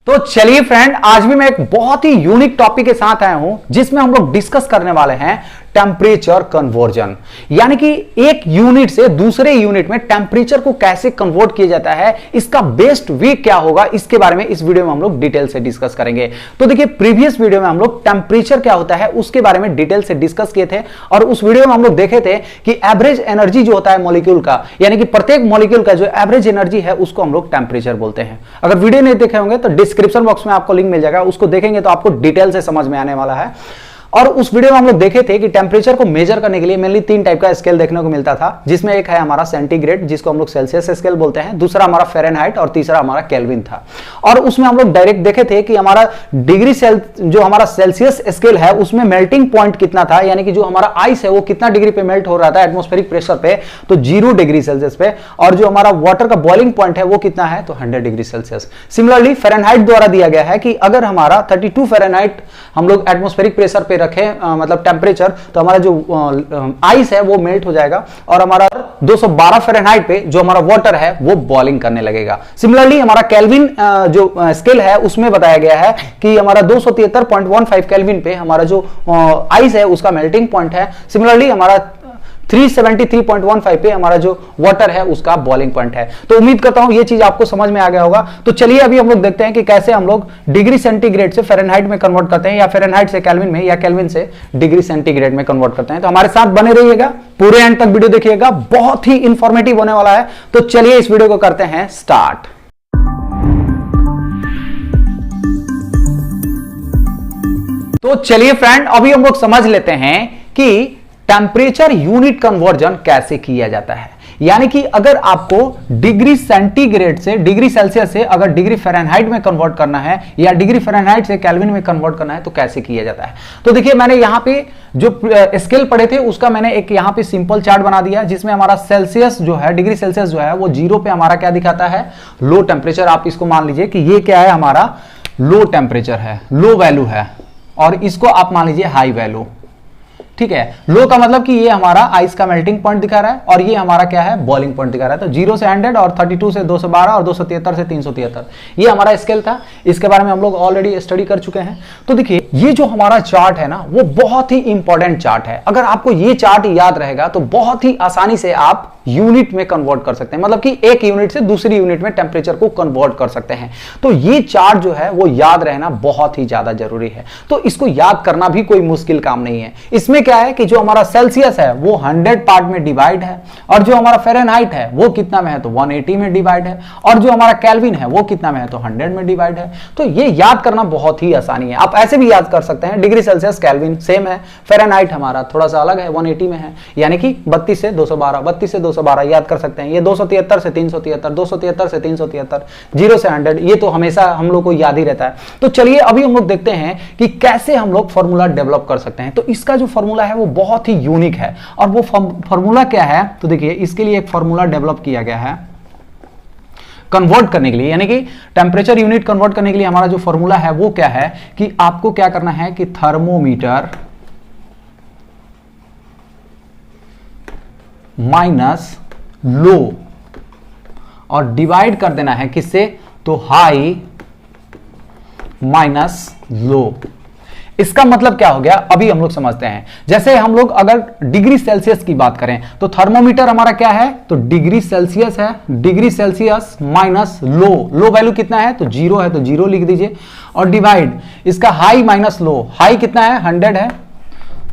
तो चलिए फ्रेंड, आज भी मैं एक बहुत ही यूनिक टॉपिक के साथ आया हूं जिसमें हम लोग डिस्कस करने वाले हैं टेम्परेचर कन्वर्जन। यानी कि एक यूनिट से दूसरे यूनिट में टेम्परेचर को कैसे कन्वर्ट किया जाता है, इसका बेस्ट वे क्या होगा, इसके बारे में इस वीडियो में हम लोग डिटेल से डिस्कस करेंगे। तो देखिए, प्रीवियस वीडियो में हम लोग टेम्परेचर क्या होता है उसके बारे में डिटेल से डिस्कस किए थे और उस वीडियो में हम लोग देखे थे कि एवरेज एनर्जी जो होता है मॉलिक्यूल का, यानी कि प्रत्येक मॉलिक्यूल का जो एवरेज एनर्जी है उसको हम लोग टेम्परेचर बोलते हैं। अगर वीडियो नहीं देखे होंगे तो डिस्क्रिप्शन बॉक्स में आपको लिंक मिल जाएगा, उसको देखेंगे तो आपको डिटेल से समझ में आने वाला है। और उस वीडियो में हम लोग देखे थे कि टेम्परेचर को मेजर करने के लिए मेनली तीन टाइप का स्केल देखने को मिलता था, जिसमें एक है हमारा सेंटीग्रेड जिसको हम लोग सेल्सियस स्केल बोलते हैं, दूसरा हमारा फ़ारेनहाइट और तीसरा हमारा केल्विन था। और उसमें हम लोग डायरेक्ट देखे थे कि हमारा डिग्री जो हमारा सेल्सियस स्केल है उसमें मेल्टिंग पॉइंट कितना था, यानी कि जो हमारा आइस है वो कितना डिग्री पे मेल्ट हो रहा था एटमॉस्फेरिक प्रेशर पे, तो 0 डिग्री सेल्सियस पे, और जो हमारा वाटर का बॉइलिंग पॉइंट है वो कितना है, तो 100 डिग्री सेल्सियस। सिमिलरली फ़ारेनहाइट द्वारा दिया गया है कि अगर हमारा 32 फ़ारेनहाइट हम लोग एटमॉस्फेरिक प्रेशर पे रखें, मतलब टेम्परेचर, तो हमारा जो आइस है वो मेल्ट हो जाएगा और हमारा 212 फ़ारेनहाइट पे जो हमारा वाटर है वो बॉइलिंग करने लगेगा। सिमिलरली हमारा केल्विन जो स्केल है उसमें बताया गया है कि हमारा 273.15 केल्विन पे हमारा जो आइस है उसका मेल्टिंग पॉइंट है। सिमिलरली हमारा 373.15 पे हमारा जो वाटर है उसका बॉइलिंग पॉइंट है। तो उम्मीद करता हूं ये चीज आपको समझ में आ गया होगा। तो चलिए अभी हम लोग देखते हैं कि कैसे हम लोग डिग्री सेंटीग्रेड से फ़ारेनहाइट में कन्वर्ट करते हैं, या फ़ारेनहाइट से केल्विन में, या केल्विन से डिग्री सेंटीग्रेड में कन्वर्ट करते हैं। तो हमारे साथ बने रहिएगा, पूरे एंड तक वीडियो देखिएगा, बहुत ही इंफॉर्मेटिव होने वाला है। तो चलिए इस वीडियो को करते हैं स्टार्ट। तो चलिए फ्रेंड, अभी हम लोग समझ लेते हैं कि टेम्परेचर यूनिट कन्वर्जन कैसे किया जाता है। यानी कि अगर आपको डिग्री सेंटीग्रेड से, डिग्री सेल्सियस से अगर डिग्री फ़ारेनहाइट में कन्वर्ट करना है, या डिग्री फ़ारेनहाइट से केल्विन में कन्वर्ट करना है, तो कैसे किया जाता है। तो देखिए, मैंने यहां पे जो स्केल पढ़े थे उसका मैंने एक यहां पे सिंपल चार्ट बना दिया, जिसमें हमारा सेल्सियस जो है, डिग्री सेल्सियस जो है वो 0 पे हमारा क्या दिखाता है, लो टेम्परेचर। आप इसको मान लीजिए कि ये क्या है, हमारा लो टेम्परेचर है, लो वैल्यू है, और इसको आप मान लीजिए हाई वैल्यू। ठीक है, लो का मतलब कि ये हमारा आइस का मेल्टिंग पॉइंट दिखा रहा है, और ये हमारा क्या है, बॉइलिंग पॉइंट दिखा रहा है। तो 0 से 100 और 32 से 212 और 273 से 373, ये हमारा स्केल था। इसके बारे में हम लोग ऑलरेडी स्टडी कर चुके हैं। तो देखिए, ये जो हमारा चार्ट है ना, वो बहुत ही इंपॉर्टेंट चार्ट है। अगर आपको ये चार्ट याद रहेगा तो बहुत ही आसानी से आप यूनिट में कन्वर्ट कर सकते हैं, मतलब कि एक यूनिट से दूसरी यूनिट में टेम्परेचर को कन्वर्ट कर सकते हैं। तो ये चार्ट जो है वो याद रहना बहुत ही ज्यादा जरूरी है। तो इसको याद करना भी कोई मुश्किल काम नहीं है। इसमें क्या है कि जो हमारा सेल्सियस है वो 100 पार्ट में डिवाइड है, और जो हमारा फ़ारेनहाइट है वो कितना में है, तो 180 में डिवाइड है, और जो हमारा केल्विन है वो कितना में है, तो 100 में डिवाइड है। तो ये याद करना बहुत ही आसानी है। आप ऐसे भी याद कर सकते हैं, डिग्री सेल्सियस केल्विन सेम है, फ़ारेनहाइट हमारा थोड़ा सा अलग है, 180 में है, यानी कि 32 से 212, 32 से 212 याद कर सकते हैं। ये 273 से 373, 273 से 373, 0 से 100, ये तो हमेशा हम लोग को याद ही रहता है। तो चलिए अभी हम लोग देखते हैं कि कैसे हम लोग फॉर्मूला डेवलप कर सकते हैं। तो इसका जो फॉर्मूला है वो बहुत ही यूनिक है, और वो फॉर्मूला क्या है, तो देखिए इसके लिए एक फॉर्मूला डेवलप किया गया है कन्वर्ट करने के लिए, यानी कि टेम्परेचर यूनिट कन्वर्ट करने के लिए हमारा जो फॉर्मूला है वो क्या है कि आपको क्या करना है कि थर्मोमीटर माइनस लो, और डिवाइड कर देना है किससे, तो हाई माइनस लो। इसका मतलब क्या हो गया, अभी हम लोग समझते हैं। जैसे हम लोग अगर डिग्री सेल्सियस की बात करें तो थर्मोमीटर हमारा क्या है, तो डिग्री सेल्सियस है, degree Celsius minus low, low value कितना है, तो 0 है, तो 0 लिख दीजिए, और डिवाइड इसका हाई माइनस लो, हाई कितना है, 100 है,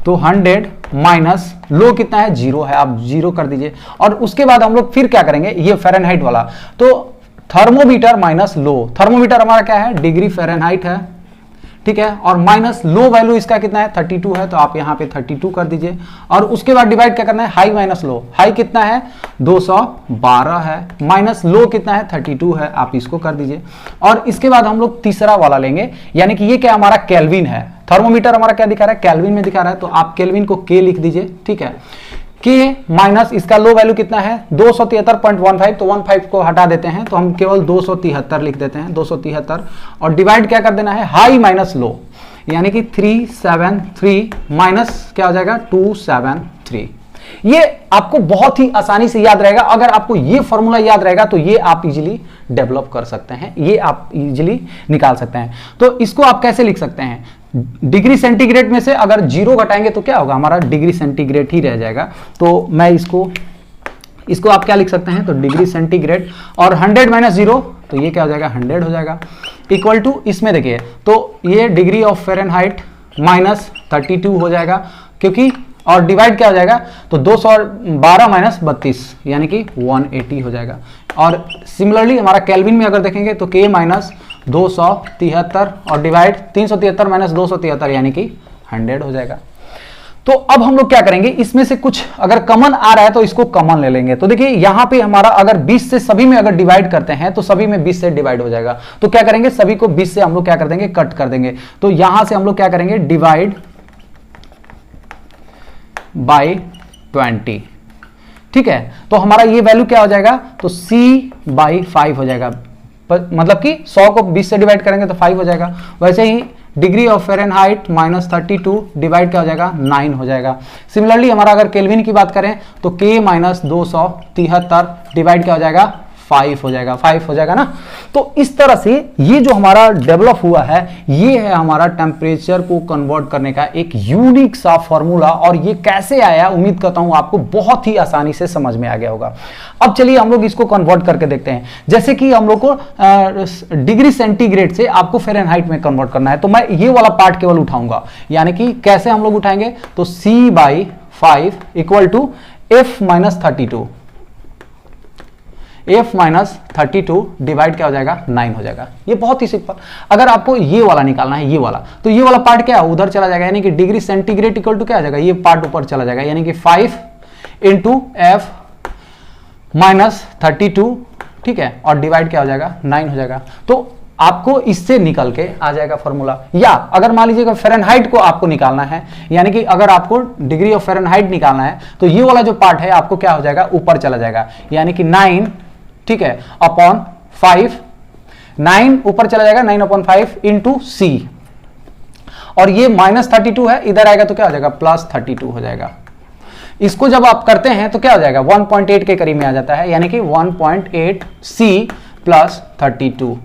तो 100 माइनस लो कितना है, 0 है, आप 0 कर दीजिए। और उसके बाद हम लोग फिर क्या करेंगे, ये फ़ारेनहाइट वाला, तो थर्मोमीटर माइनस लो, थर्मोमीटर हमारा क्या है, डिग्री फ़ारेनहाइट है, ठीक है, और माइनस लो वैल्यू इसका कितना है, 32 है, तो आप यहां पे 32 कर दीजिए। और उसके बाद डिवाइड क्या करना है, हाई माइनस लो, हाई कितना है, 212 है, माइनस लो कितना है, 32 है, आप इसको कर दीजिए। और इसके बाद हम लोग तीसरा वाला लेंगे, यानी कि ये क्या हमारा केल्विन है, थर्मोमीटर हमारा क्या दिखा रहा है, केल्विन में दिखा रहा है, तो आप केल्विन को के लिख दीजिए, ठीक है, के माइनस इसका लो वैल्यू कितना है, 273.15, तो 15 को हटा देते हैं, तो हम केवल 273 लिख देते हैं, 273, और डिवाइड क्या कर देना है, हाई माइनस लो, यानी कि 373 माइनस क्या हो जाएगा, 273। ये आपको बहुत ही आसानी से याद रहेगा। अगर आपको ये फॉर्मूला याद रहेगा तो ये आप इजीली डेवलप कर सकते हैं, ये आप इजीली निकाल सकते हैं। तो इसको आप कैसे लिख सकते हैं, डिग्री सेंटीग्रेड में से अगर 0 घटाएंगे तो क्या होगा, हमारा डिग्री सेंटीग्रेड ही रह जाएगा। तो मैं इसको आप क्या लिख सकते हैं, तो डिग्री सेंटीग्रेड और 100 माइनस 0 तो ये क्या हो जाएगा, 100 हो जाएगा, इक्वल टू इसमें देखिए तो ये डिग्री ऑफ फ़ारेनहाइट माइनस 32 हो जाएगा, क्योंकि और डिवाइड क्या हो जाएगा, तो 212 माइनस 32 यानी कि 180 हो जाएगा। और सिमिलरली हमारा केल्विन में अगर देखेंगे तो K माइनस 273 और डिवाइड 373 माइनस 273 यानी कि 100 हो जाएगा। तो अब हम लोग क्या करेंगे, इसमें से कुछ अगर कॉमन आ रहा है तो इसको कॉमन ले लेंगे। तो देखिए यहां पे हमारा अगर 20 से सभी में अगर डिवाइड करते हैं तो सभी में 20 से डिवाइड हो जाएगा। तो क्या करेंगे, सभी को 20 से हम लोग क्या कर देंगे, कट कर देंगे। तो यहां से हम लोग क्या करेंगे, डिवाइड बाय 20, ठीक है। तो हमारा ये वैल्यू क्या हो जाएगा, तो C/5 हो जाएगा, मतलब कि 100 को 20 से डिवाइड करेंगे तो 5 हो जाएगा। वैसे ही degree of Fahrenheit minus 32 divide क्या हो जाएगा, 9 हो जाएगा। सिमिलरली हमारा अगर केल्विन की बात करें तो K माइनस 273 डिवाइड क्या हो जाएगा, 5 हो जाएगा, 5 हो जाएगा ना। तो इस तरह से ये जो हमारा डेवलप हुआ है, ये है हमारा टेम्परेचर को कन्वर्ट करने का एक यूनिक सा फॉर्मूला। और ये कैसे आया, उम्मीद करता हूं आपको बहुत ही आसानी से समझ में आ गया होगा। अब चलिए हम लोग इसको कन्वर्ट करके देखते हैं। जैसे कि हम लोग को डिग्री सेंटीग्रेड से आपको फ़ारेनहाइट में कन्वर्ट करना है, तो मैं ये वाला पार्ट केवल उठाऊंगा। यानी कि कैसे हम लोग उठाएंगे, तो C/5 equal to F minus 32, F minus 32 divide क्या हो जाएगा, 9 हो जाएगा। ये बहुत ही सिंपल। अगर आपको ये वाला निकालना है, ये वाला, तो ये वाला पार्ट क्या उधर चला जाएगा, यानी कि डिग्री सेंटीग्रेड इक्वल टू क्या आ जाएगा, ये पार्ट ऊपर चला जाएगा, यानी कि 5 इंटू F माइनस 32, ठीक है, और डिवाइड क्या हो जाएगा, 9 हो जाएगा। तो आपको इससे निकल के आ जाएगा फॉर्मूला। या अगर मान लीजिएगा फ़ारेनहाइट को आपको निकालना है, यानी कि अगर आपको डिग्री ऑफ फ़ारेनहाइट निकालना है तो ये वाला जो पार्ट है आपको क्या हो जाएगा, ऊपर चला जाएगा, यानी कि 9, ठीक है, अपॉन 5, 9 ऊपर चला जाएगा, 9/5 इंटू C, और ये माइनस 32 है, इधर आएगा तो क्या हो जाएगा, प्लस 32 हो जाएगा। इसको जब आप करते हैं तो क्या हो जाएगा, 1.8 के करीब में आ जाता है, यानी कि 1.8 C प्लस 32,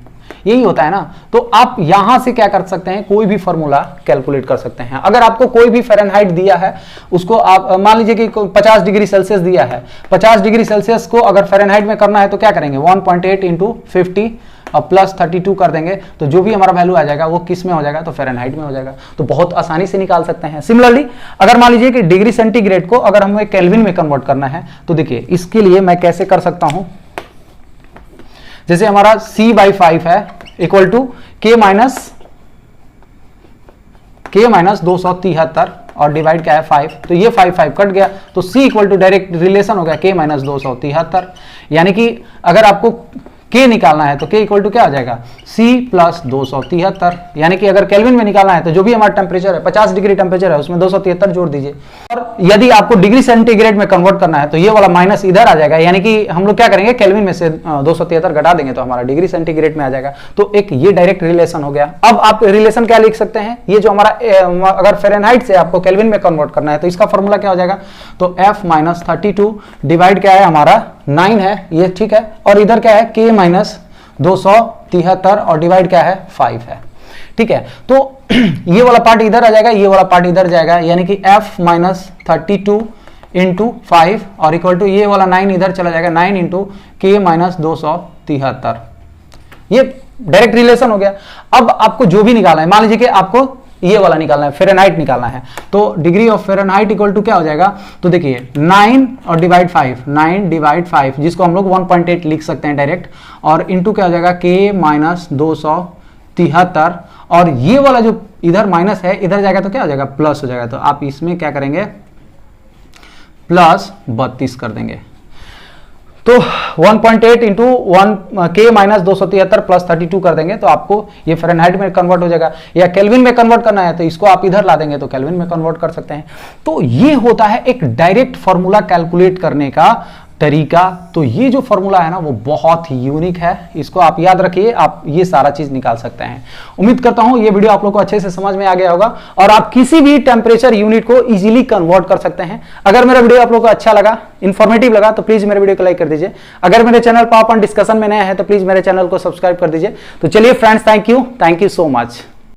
यही होता है ना। तो आप यहां से क्या कर सकते हैं, कोई भी फॉर्मूला कैलकुलेट कर सकते हैं। अगर आपको कोई भी फ़ारेनहाइट दिया है, उसको आप मान लीजिए कि 50 डिग्री सेल्सियस दिया है, 50 डिग्री सेल्सियस को अगर फ़ारेनहाइट में करना है तो क्या करेंगे, 1.8 इंटू 50 और प्लस 32 कर देंगे, तो जो भी हमारा वैल्यू आ जाएगा वो किस में हो जाएगा, तो फ़ारेनहाइट में हो जाएगा। तो बहुत आसानी से निकाल सकते हैं। सिमिलरली अगर मान लीजिए कि डिग्री सेंटीग्रेड को अगर हमें केल्विन में कन्वर्ट करना है, तो देखिए इसके लिए मैं कैसे कर सकता हूं। जैसे हमारा C/5 है इक्वल टू K माइनस 273 और डिवाइड क्या है, 5, तो ये 5 कट गया, तो C equal to direct relation हो गया K माइनस 273, यानी कि अगर आपको K निकालना है तो K इक्वल टू क्या आ जाएगा, C प्लस 273, यानी कि अगर केल्विन में निकालना है तो जो भी हमारा टेम्परेचर है, 50 डिग्री टेम्परेचर है, उसमें 273 जोड़ दीजिए। और यदि आपको डिग्री सेंटीग्रेड में कन्वर्ट करना है तो ये वाला माइनस इधर आ जाएगा, यानी कि हम लोग क्या करेंगे, केल्विन में से 273 घटा देंगे तो हमारा डिग्री सेंटीग्रेड में आ जाएगा। तो एक ये डायरेक्ट रिलेशन हो गया। अब आप रिलेशन क्या लिख सकते हैं, ये जो हमारा अगर फ़ारेनहाइट से आपको केल्विन में कन्वर्ट करना है तो इसका फॉर्मूला क्या हो जाएगा, तो F माइनस 32 डिवाइड क्या है हमारा 9 है, ये ठीक है, और इधर क्या है K माइनस 273 और डिवाइड क्या है 5 है, ठीक है। तो ये वाला पार्ट इधर आ जाएगा, ये वाला पार्ट इधर जाएगा, यानी कि F माइनस 32 इंटू 5 और इक्वल टू ये वाला 9 इधर चला जाएगा, 9 इंटू K माइनस 273, ये डायरेक्ट रिलेशन हो गया। अब आपको जो भी निकालना है, मान लीजिए कि आपको ये वाला निकालना है, फ़ारेनहाइट निकालना है, तो degree of Fahrenheit equal to क्या हो जाएगा, तो देखिए 9 और डिवाइड 5, 9 डिवाइड 5 जिसको हम लोग 1.8 लिख सकते हैं डायरेक्ट, और इंटू क्या हो जाएगा K माइनस 273, और ये वाला जो इधर माइनस है इधर जाएगा तो क्या हो जाएगा, प्लस हो जाएगा। तो आप इसमें क्या करेंगे, प्लस 32 कर देंगे। तो 1.8 इंटू 1 K माइनस 273 प्लस 32 कर देंगे तो आपको ये फ़ारेनहाइट में कन्वर्ट हो जाएगा। या केल्विन में कन्वर्ट करना है तो इसको आप इधर ला देंगे तो केल्विन में कन्वर्ट कर सकते हैं। तो ये होता है एक डायरेक्ट फॉर्मूला कैलकुलेट करने का तरीका। तो ये जो फॉर्मूला है ना वो बहुत ही यूनिक है, इसको आप याद रखिए, आप ये सारा चीज निकाल सकते हैं। उम्मीद करता हूं ये वीडियो आप लोग को अच्छे से समझ में आ गया होगा और आप किसी भी टेम्परेचर यूनिट को इजीली कन्वर्ट कर सकते हैं। अगर मेरा वीडियो आप लोग को अच्छा लगा, इंफॉर्मेटिव लगा, तो प्लीज मेरे वीडियो को लाइक कर दीजिए। अगर मेरे चैनल पावर पॉइंट डिस्कशन में नया है तो प्लीज मेरे चैनल को सब्सक्राइब कर दीजिए। तो चलिए friends, thank you so much.